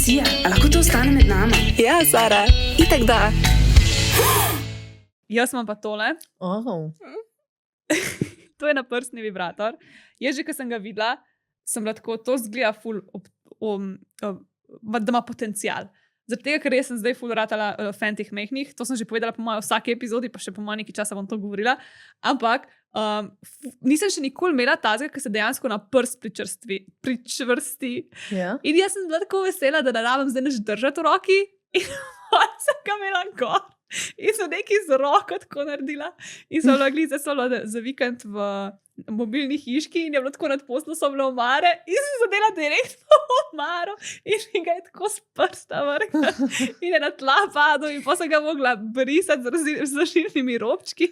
Sija, a lahko to ostane med nami? Ja, Sara, itak da. Jaz imam pa tole. Oh. To je naprstni vibrator. Jaz že, ko sem ga videla, sem bila tako, to zgleda ful, da ima potencial. Zaradi tega, ker jaz sem zdaj ful ratala fan teh mehnih, to sem že povedala po mojem vsaki epizodi, pa še po mojem nekaj časa bom to govorila, ampak nisem še nikoli imela tazga, ki se dejansko na prst pričvrsti. Ja. In jaz sem bila tako vesela, da ne rabim zdaj nič držati v roki in sem ga imela gor. In so nekaj z roko tako naredila. In so bila glize za vikend v mobilni hiški in je bilo tako nad poslo, so bile omare in sem zadela direktno omaro in mi ga je tako s prsta vrgla in je na tla padel in pa sem ga mogla brisati z zaširnimi robčki.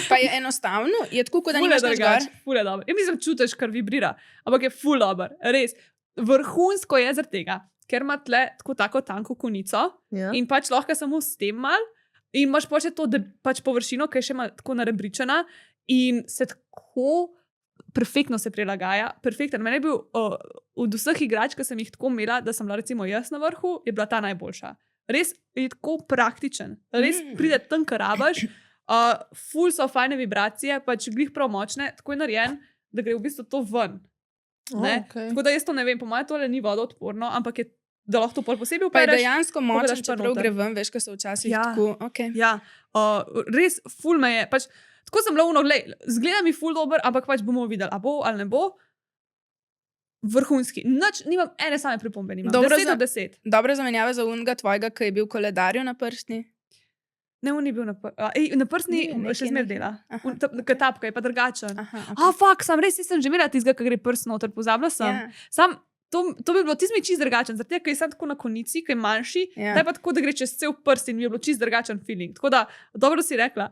Pa je enostavno, je tako, kot da nimaš nič gor. Ful je dobro. In mislim, čutiš, kar vibrira, ampak je ful dober. Res, vrhunsko je zaradi tega, ker ima tle tako tanko konico Ja. in pač lahko samo s tem mal in imaš pač to pač površino, ki je še malo tako narebričena in se tako perfektno se prilagaja. Perfekten. Meni je bil od vseh igrač, ki sem jih tako imela, da sem bila recimo jaz na vrhu, je bila ta najboljša. Res je tako praktičen. Res pride tam, kar rabaš. Ful so fajne vibracije, pač glih prav močne, tako je narejen, da gre v bistvu to ven. Ne? Okay. Tako da jaz to ne vem, po mojem tole ni vodoodporno, ampak je, da lahko to pol posebej Pa je upereš. dejansko močen, pogledaš pa čeprav noter. gre ven, veš, ko so včasih Ja. tako, okay. Ja, res ful me je. Pač, tako sem bila zgleda mi ful dober, ampak pač bomo videli, a bo ali ne bo. Vrhunski. Nimam ene same pripombe, nimam. Dobro 10 od 10. Dobre zamenjave za unga tvojega, ki je bil v koledarju na prstni. Ne, on ni bil na prstni, Ni, še nekaj, zmer nekaj. dela. Aha. Katapka je pa drugačen. Aha, okay. Fak, sam res nisem že imela tistega, ki gre prst noter, pozabila sem. Ja. Sam, to bi bilo tisti čist drugačen, zaradi tega, ker je sam tako na konici, ki je manjši, Ja. zdaj pa tako, da gre čez cel prst in mi je bilo čist drugačen feeling. Tako da, dobro si rekla,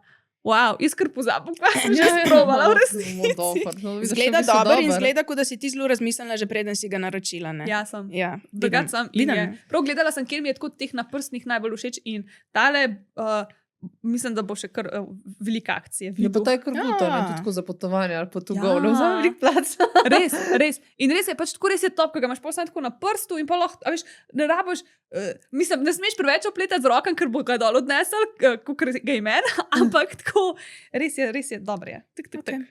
wow, jaz kar pozabim, kaj sem že sprobala v resnici. Zgleda dober in zgleda, kot da si ti zelo razmislila, že preden si ga naročila. Ne? Ja, sem. Ja, Drugač sem. In vidim. je, prav gledala sem, kjer mi je tako teh naprstnih najbolj všeč in tale, mislim, da bo še kar velika akcija. Je pa to je kar bruto, ne, Ja. tudi tako za potovanje ali pa tu Ja. govno, za velik plac. Res. In res je, pač tako res je top, ko ga imaš posebej tako na prstu in pa lahko, a veš, ne rabiš, mislim, ne smeš preveč opletati z rokom, ker bo ga dol odnesel, kot ga je meni, ampak tako, res je, dobro je. Okay.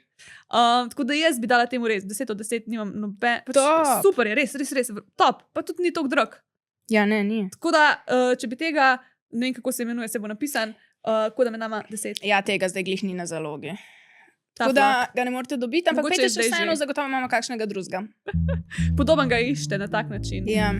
Tako da jaz bi dala temu res 10 od 10, nimam noben, pač Top. super je, res, top, pa tudi ni tako drag. Ja, ne, ni. Tako da, če bi tega, ne vem, kako se imenuje, se bo napisan, tako da me nama 10. Ja, tega zdaj glih ni na zalogi. Ta Tako da flak. ga ne morete dobiti, ampak Mogoče pejte je še zdaj vseeno, že. zagotovo imamo kakšnega drugega. Podoben ga išče na tak način. Ja.